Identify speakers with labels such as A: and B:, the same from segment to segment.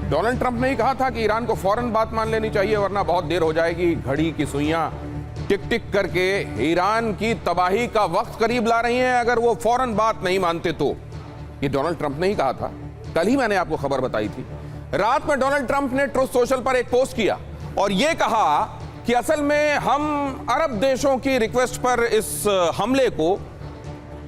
A: Donald Trump ने ही कहा था कि ईरान को फौरन बात मान लेनी चाहिए वरना बहुत देर हो जाएगी। घड़ी की सुइयां टिक टिक करके ईरान की तबाही का वक्त करीब ला रही हैं अगर वो फौरन बात नहीं मानते तो। ये डोनाल्ड ट्रंप ने ही कहा था। कल ही मैंने आपको खबर बताई थी। रात में डोनाल्ड ट्रंप ने ट्रुथ सोशल पर एक पोस्ट किया और यह कहा कि असल में हम अरब देशों की रिक्वेस्ट पर इस हमले को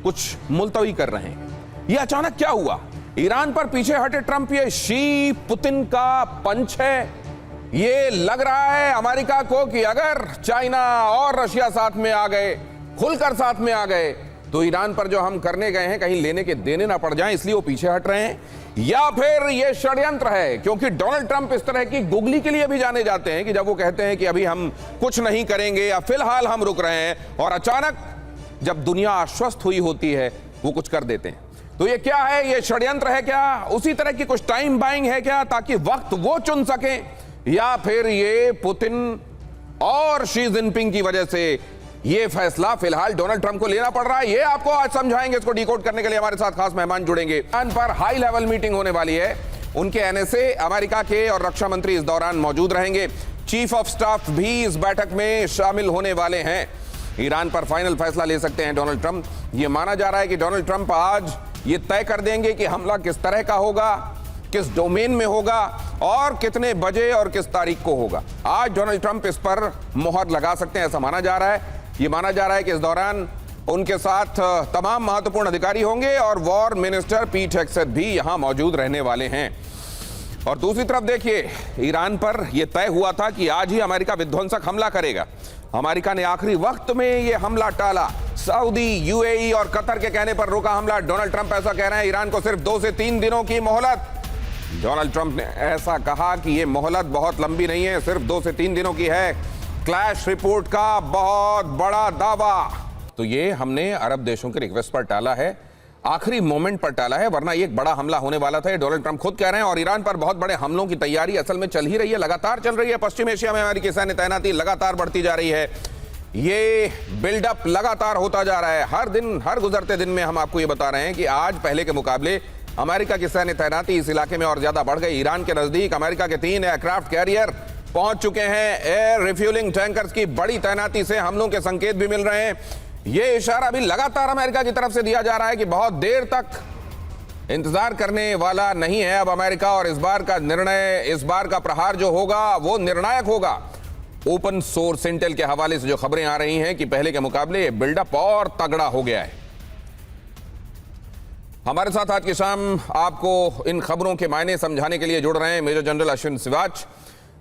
A: कुछ मुलतवी कर रहे हैं। यह अचानक क्या हुआ? ईरान पर पीछे हटे ट्रंप ये शी पुतिन का पंच है। ये लग रहा है अमेरिका को कि अगर चाइना और रशिया साथ में आ गए, खुलकर साथ में आ गए, तो ईरान पर जो हम करने गए हैं कहीं लेने के देने ना पड़ जाएं, इसलिए वो पीछे हट रहे हैं। या फिर ये षड्यंत्र है, क्योंकि डोनाल्ड ट्रंप इस तरह की गुगली के लिए भी जाने जाते हैं कि जब वो कहते हैं कि अभी हम कुछ नहीं करेंगे या फिलहाल हम रुक रहे हैं और अचानक जब दुनिया आश्वस्त हुई होती है वो कुछ कर देते हैं। तो ये क्या है? ये षड्यंत्र है क्या? उसी तरह की कुछ टाइम बाइंग है क्या ताकि वक्त वो चुन सकें? या फिर ये पुतिन और शी जिनपिंग की वजह से ये फैसला फिलहाल डोनाल्ड ट्रंप को लेना पड़ रहा है? ये आपको आज समझाएंगे। इसको डिकोड करने के लिए हमारे साथ खास मेहमान जुड़ेंगे। ईरान पर हाई लेवल मीटिंग होने वाली है। उनके एनएसए, अमेरिका के और रक्षा मंत्री इस दौरान मौजूद रहेंगे। चीफ ऑफ स्टाफ भी इस बैठक में शामिल होने वाले हैं। ईरान पर फाइनल फैसला ले सकते हैं डोनाल्ड ट्रंप। यह माना जा रहा है कि डोनाल्ड ट्रंप आज ये तय कर देंगे कि हमला किस तरह का होगा, किस डोमेन में होगा और कितने बजे और किस तारीख को होगा। आज डोनाल्ड ट्रंप इस पर मोहर लगा सकते हैं, ऐसा माना जा रहा है। ये माना जा रहा है कि इस दौरान उनके साथ तमाम महत्वपूर्ण अधिकारी होंगे और वॉर मिनिस्टर पीट हेगसेथ भी यहां मौजूद रहने वाले हैं। और दूसरी तरफ देखिए, ईरान पर यह तय हुआ था कि आज ही अमेरिका विध्वंसक हमला करेगा। अमेरिका ने आखिरी वक्त में यह हमला टाला। सऊदी, यूएई और कतर के कहने पर रोका हमला। डोनाल्ड ट्रंप ऐसा कह रहे हैं ईरान को सिर्फ 2 से 3 दिनों की मोहलत। डोनाल्ड ट्रंप ने ऐसा कहा कि यह मोहलत बहुत लंबी नहीं है, सिर्फ 2 से 3 दिनों की है। क्लैश रिपोर्ट का बहुत बड़ा दावा। तो ये हमने अरब देशों की रिक्वेस्ट पर टाला है, आखिरी मोमेंट पर टाला है, वरना ये एक बड़ा हमला होने वाला था। ये डोनाल्ड ट्रंप खुद कह रहे हैं। और ईरान पर बहुत बड़े हमलों की तैयारी असल में चल ही रही है, लगातार चल रही है। पश्चिम एशिया में अमेरिकी सैन्य तैनाती लगातार बढ़ती जा रही है। ये बिल्डअप लगातार होता जा रहा है। हर दिन, हर गुजरते दिन में हम आपको ये बता रहे हैं कि आज पहले के मुकाबले अमेरिका की सैन्य तैनाती इस इलाके में और ज्यादा बढ़ गई। ईरान के नजदीक अमेरिका के 3 एयरक्राफ्ट कैरियर पहुंच चुके हैं। एयर रिफ्यूलिंग टैंकर्स की बड़ी तैनाती से हमलों के संकेत भी मिल रहे हैं। यह इशारा भी लगातार अमेरिका की तरफ से दिया जा रहा है कि बहुत देर तक इंतजार करने वाला नहीं है अब अमेरिका, और इस बार का निर्णय, इस बार का प्रहार जो होगा वो निर्णायक होगा। ओपन सोर्स इंटेल के हवाले से जो खबरें आ रही हैं कि पहले के मुकाबले ये बिल्डअप और तगड़ा हो गया है। हमारे साथ आज की शाम आपको इन खबरों के मायने समझाने के लिए जुड़ रहे हैं मेजर जनरल अश्विन सिवाच।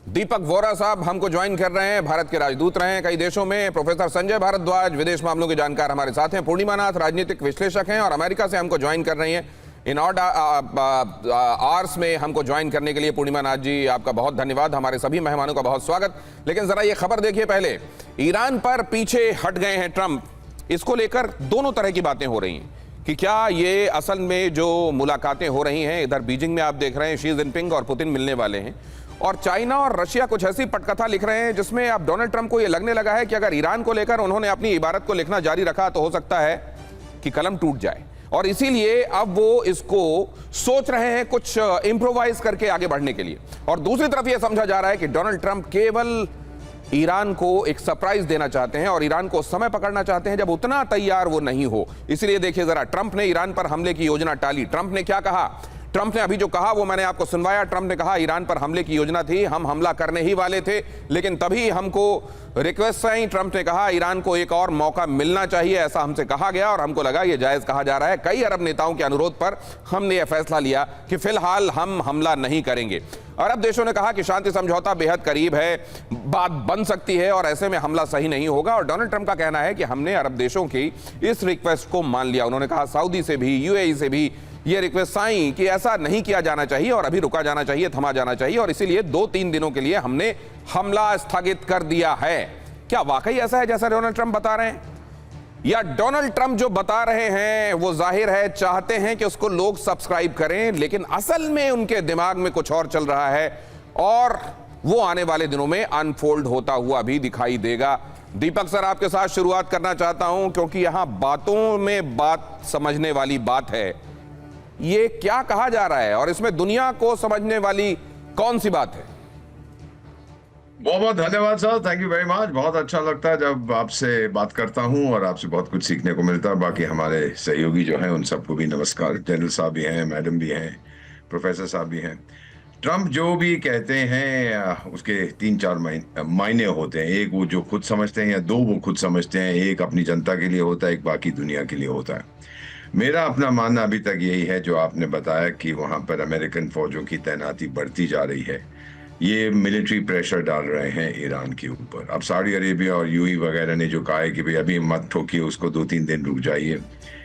A: दीपक वोरा साहब हमको ज्वाइन कर रहे हैं, भारत के राजदूत रहे हैं कई देशों में। प्रोफेसर संजय भारद्वाज, विदेश मामलों के जानकार हमारे साथ हैं। पूर्णिमा नाथ, राजनीतिक विश्लेषक हैं और अमेरिका से हमको ज्वाइन कर रही हैं। इन ऑड आवर्स में हमको ज्वाइन करने के लिए पूर्णिमा नाथ जी, आपका बहुत धन्यवाद। हमारे सभी मेहमानों का बहुत स्वागत। लेकिन जरा ये खबर देखिए पहले, ईरान पर पीछे हट गए हैं ट्रंप। इसको लेकर दोनों तरह की बातें हो रही हैं कि क्या ये असल में जो मुलाकातें हो रही हैं, इधर बीजिंग में आप देख रहे हैं शी जिनपिंग और पुतिन मिलने वाले हैं, और चाइना और रशिया कुछ ऐसी पटकथा लिख रहे हैं जिसमें अब डोनाल्ड ट्रंप को यह लगने लगा है कि अगर ईरान को लेकर उन्होंने अपनी इबारत को लिखना जारी रखा तो हो सकता है कि कलम टूट जाए, और इसीलिए अब वो इसको सोच रहे हैं कुछ इंप्रोवाइज करके आगे बढ़ने के लिए। और दूसरी तरफ यह समझा जा रहा है कि डोनाल्ड ट्रंप केवल ईरान को एक सरप्राइज देना चाहते हैं और ईरान को समय पकड़ना चाहते हैं जब उतना तैयार वो नहीं हो। इसलिए देखिए जरा, ट्रंप ने ईरान पर हमले की योजना टाली। ट्रंप ने क्या कहा? ट्रंप ने अभी जो कहा वो मैंने आपको सुनवाया। ट्रंप ने कहा ईरान पर हमले की योजना थी, हम हमला करने ही वाले थे, लेकिन तभी हमको रिक्वेस्ट आई। ट्रंप ने कहा ईरान को एक और मौका मिलना चाहिए, ऐसा हमसे कहा गया और हमको लगा ये जायज कहा जा रहा है। कई अरब नेताओं के अनुरोध पर हमने यह फैसला लिया कि फिलहाल हम हमला नहीं करेंगे। अरब देशों ने कहा कि शांति समझौता बेहद करीब है, बात बन सकती है और ऐसे में हमला सही नहीं होगा। और डोनाल्ड ट्रंप का कहना है कि हमने अरब देशों की इस रिक्वेस्ट को मान लिया। उन्होंने कहा सऊदी से भी, यूएई से भी ये रिक्वेस्ट आई कि ऐसा नहीं किया जाना चाहिए और अभी रुका जाना चाहिए, थमा जाना चाहिए, और इसीलिए 2-3 दिनों के लिए हमने हमला स्थगित कर दिया है। क्या वाकई ऐसा है जैसा डोनाल्ड ट्रंप बता रहे हैं, या डोनाल्ड ट्रंप जो बता रहे हैं वो जाहिर है चाहते हैं कि उसको लोग सब्सक्राइब करें, लेकिन असल में उनके दिमाग में कुछ और चल रहा है और वो आने वाले दिनों में अनफोल्ड होता हुआ भी दिखाई देगा। दीपक सर, आपके साथ शुरुआत करना चाहता हूं क्योंकि यहां बातों में बात समझने वाली बात है। ये क्या कहा जा रहा है और इसमें दुनिया को समझने वाली कौन सी बात है?
B: बहुत बहुत धन्यवाद sir, thank you very much. बहुत अच्छा लगता है जब आपसे बात करता हूं और आपसे बहुत कुछ सीखने को मिलता है। बाकी हमारे सहयोगी जो हैं उन सबको भी नमस्कार। जनरल साहब भी हैं, मैडम भी हैं, प्रोफेसर साहब भी हैं। ट्रम्प जो भी कहते हैं उसके तीन चार मायने होते हैं। एक वो जो खुद समझते हैं, या दो वो खुद समझते हैं। एक अपनी जनता के लिए होता है, एक बाकी दुनिया के लिए होता है। मेरा अपना मानना अभी तक यही है जो आपने बताया कि वहां पर अमेरिकन फौजों की तैनाती बढ़ती जा रही है। ये मिलिट्री प्रेशर डाल रहे हैं ईरान के ऊपर। अब सऊदी अरेबिया और यूएई वगैरह ने जो कहा है कि भाई अभी मत ठोकिए उसको, 2-3 दिन रुक जाइए,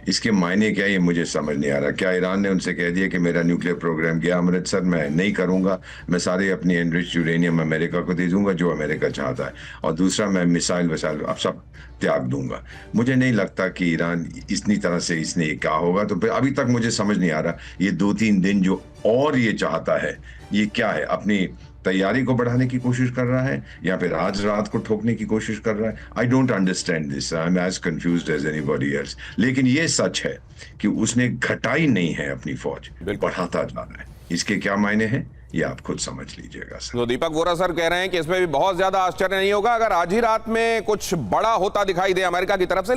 B: इसके मायने क्या है ये मुझे समझ नहीं आ रहा। क्या ईरान ने उनसे कह दिया कि मेरा न्यूक्लियर प्रोग्राम गया अमृतसर, मैं नहीं करूंगा, मैं सारे अपनी एनरिच्ड यूरेनियम अमेरिका को दे दूंगा जो अमेरिका चाहता है, और दूसरा मैं मिसाइल वसाइल अब सब त्याग दूंगा। मुझे नहीं लगता कि ईरान इतनी तरह से इसने ये कहा होगा। तो फिर अभी तक मुझे समझ नहीं आ रहा ये 2-3 दिन जो और ये चाहता है ये क्या है। अपनी तैयारी को बढ़ाने की कोशिश कर रहा है या फिर आज रात को ठोकने की कोशिश कर रहा है? I don't understand this, I am as confused as anybody else. लेकिन ये सच है कि उसने घटाई नहीं है अपनी फौज, बढ़ाता जा रहा है। इसके क्या मायने हैं ये आप खुद समझ लीजिएगा सर।
A: तो दीपक वोरा सर कह रहे हैं कि इसमें भी बहुत ज्यादा आश्चर्य नहीं होगा अगर आज ही रात में कुछ बड़ा होता दिखाई दे अमेरिका की तरफ से।